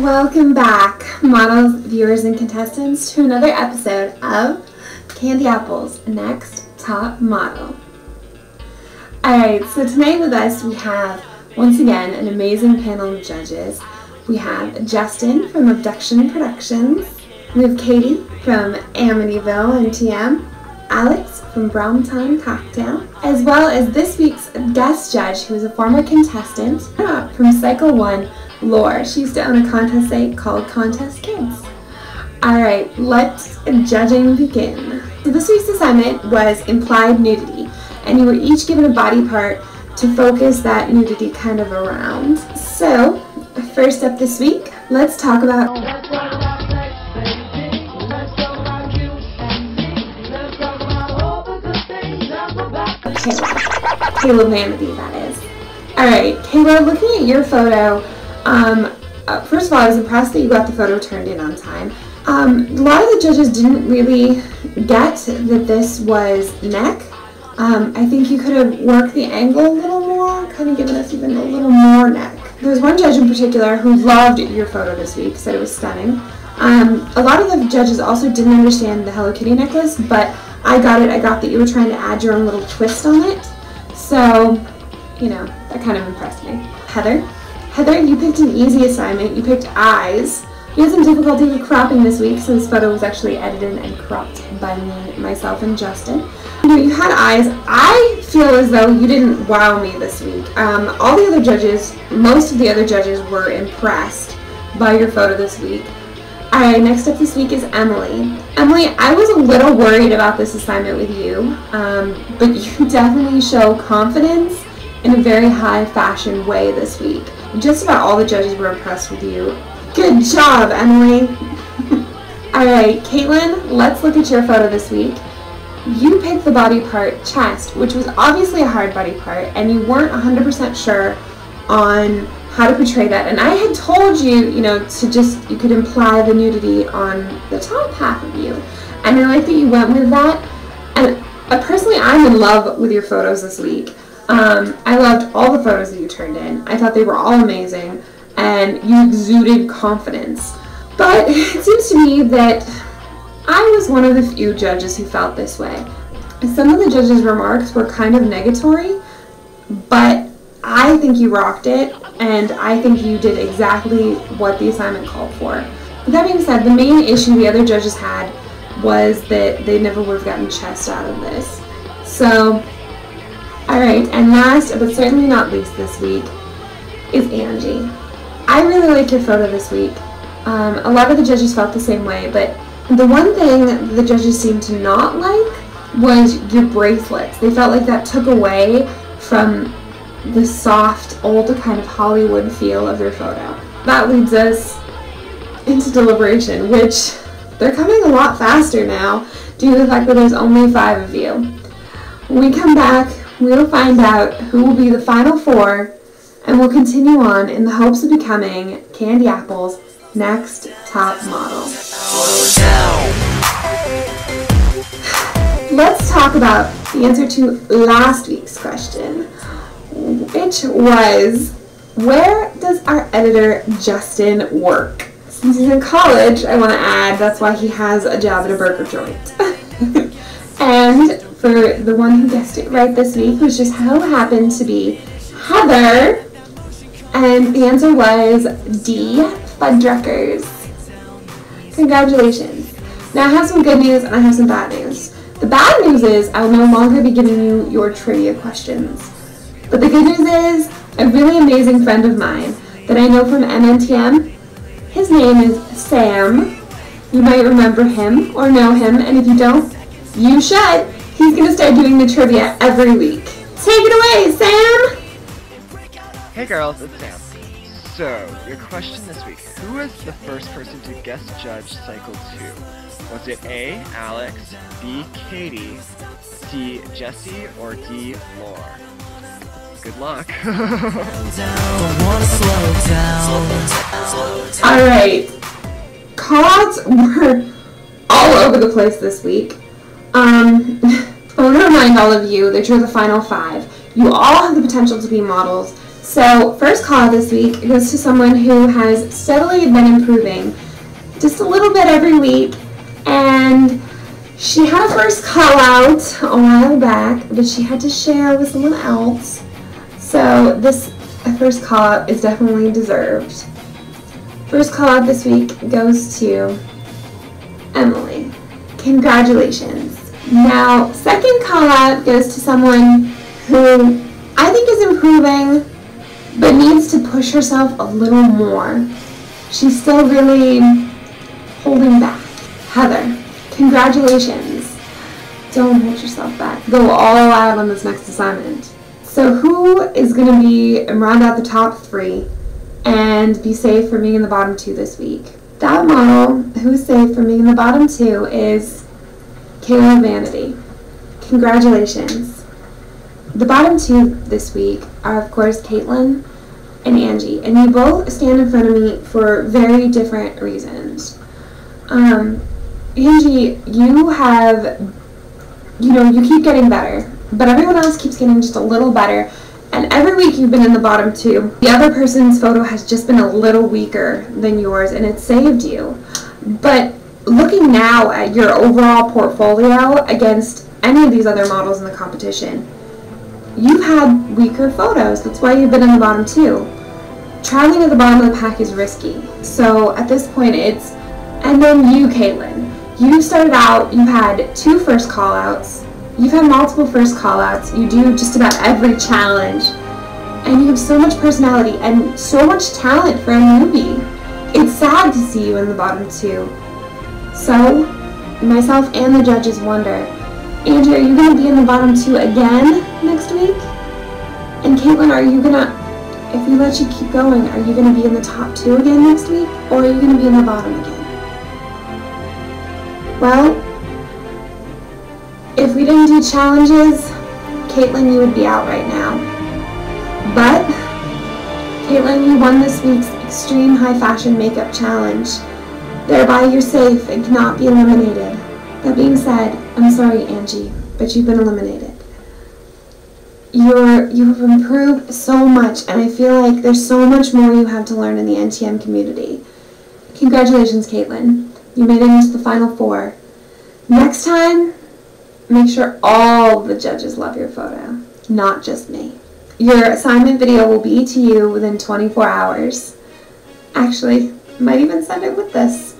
Welcome back, models, viewers, and contestants, to another episode of Candy Apple's Next Top Model. Alright, so tonight with us we have, once again, an amazing panel of judges. We have Justin from Abduction Productions, we have Katie from Amityville and TM, Alex from Browntown Cocktail, as well as this week's guest judge, who is a former contestant from Cycle2, Lore. She used to own a contest site called Contest Kids. Alright, let's judging begin. So this week's assignment was implied nudity, and you were each given a body part to focus that nudity kind of around. So, first up this week, let's talk about Caleb Vanity, that is. Alright, Caleb, looking at your photo, first of all, I was impressed that you got the photo turned in on time. A lot of the judges didn't really get that this was neck. I think you could have worked the angle a little more, kind of given us even a little more neck. There was one judge in particular who loved your photo this week, said it was stunning. A lot of the judges also didn't understand the Hello Kitty necklace, but I got it. I got that you were trying to add your own little twist on it. So, you know, that kind of impressed me. Heather, you picked an easy assignment. You picked eyes. You had some difficulty with cropping this week, so this photo was actually edited and cropped by me, myself, and Justin. You had eyes. I feel as though you didn't wow me this week. All the other judges, most of the other judges were impressed by your photo this week. Alright, next up this week is Emily. Emily, I was a little worried about this assignment with you, but you definitely show confidence in a very high fashion way this week. Just about all the judges were impressed with you. Good job, Emily! Alright, Caitlin, let's look at your photo this week. You picked the body part chest, which was obviously a hard body part, and you weren't 100% sure on how to portray that. And I had told you, you could imply the nudity on the top half of you. And I like that you went with that. And personally, I'm in love with your photos this week. I loved all the photos that you turned in. I thought they were all amazing, and you exuded confidence. But it seems to me that I was one of the few judges who felt this way. Some of the judges' remarks were kind of negatory, but I think you rocked it, and I think you did exactly what the assignment called for. With that being said, the main issue the other judges had was that they never would have gotten chest out of this. So, alright, and last, but certainly not least this week, is Angie. I really like your photo this week. A lot of the judges felt the same way, but the one thing the judges seemed to not like was your bracelets. They felt like that took away from the soft, old kind of Hollywood feel of your photo. That leads us into Deliberation, which they're coming a lot faster now due to the fact that there's only 5 of you. When we come back, we will find out who will be the final 4, and we'll continue on in the hopes of becoming Candy Apple's next top model. Let's talk about the answer to last week's question, which was, where does our editor Justin work? Since he's in college, I want to add, that's why he has a job at a burger joint. And for the one who guessed it right this week, which just so happened to be Heather, and the answer was D, Fuddruckers. Congratulations. Now I have some good news and I have some bad news. The bad news is I'll no longer be giving you your trivia questions. But the good news is a really amazing friend of mine that I know from MNTM. His name is Sam. You might remember him or know him, and if you don't, you should. He's going to start doing the trivia every week. Take it away, Sam! Hey girls, it's Sam. So, your question this week, who was the first person to guest judge Cycle2? Was it A, Alex, B, Katie, C, Jesse, or D, Lore? Good luck. Alright, callouts were all over the place this week. I want to remind all of you that you're the final 5. You all have the potential to be models. So, first call this week goes to someone who has steadily been improving just a little bit every week, and she had a first call out a while back, but she had to share with someone else. So this first call out is definitely deserved. First call out this week goes to Emily. Congratulations. Now, second call out goes to someone who I think is improving, but needs to push herself a little more. She's still really holding back. Heather, congratulations. Don't hold yourself back. Go all out on this next assignment. So who is going to be round out the top 3 and be safe from being in the bottom 2 this week? That model who's safe from being in the bottom 2 is Kayla Vanity. Congratulations. The bottom 2 this week are, of course, Caitlin and Angie, and you both stand in front of me for very different reasons. Angie, you keep getting better, but everyone else keeps getting just a little better, and every week you've been in the bottom 2. The other person's photo has just been a little weaker than yours, and it saved you. But looking now at your overall portfolio against any of these other models in the competition, you've had weaker photos. That's why you've been in the bottom 2. Traveling at the bottom of the pack is risky. So at this point and then you, Caitlin. You started out, you had 2 first call-outs. You've had multiple first call-outs. You do just about every challenge. And you have so much personality and so much talent for a newbie. It's sad to see you in the bottom 2. So, myself and the judges wonder, Angie, are you going to be in the bottom 2 again next week? And Caitlin, if we let you keep going, are you going to be in the top 2 again next week? Or are you going to be in the bottom again? Well, if we didn't do challenges, Caitlin, you would be out right now. But, Caitlin, you won this week's Extreme High Fashion Makeup Challenge. Thereby, you're safe and cannot be eliminated. That being said, I'm sorry, Angie, but you've been eliminated. You have improved so much, and I feel like there's so much more you have to learn in the NTM community. Congratulations, Caitlin. You made it into the final 4. Next time, make sure all the judges love your photo, not just me. Your assignment video will be to you within 24 hours. Actually, might even send it with this.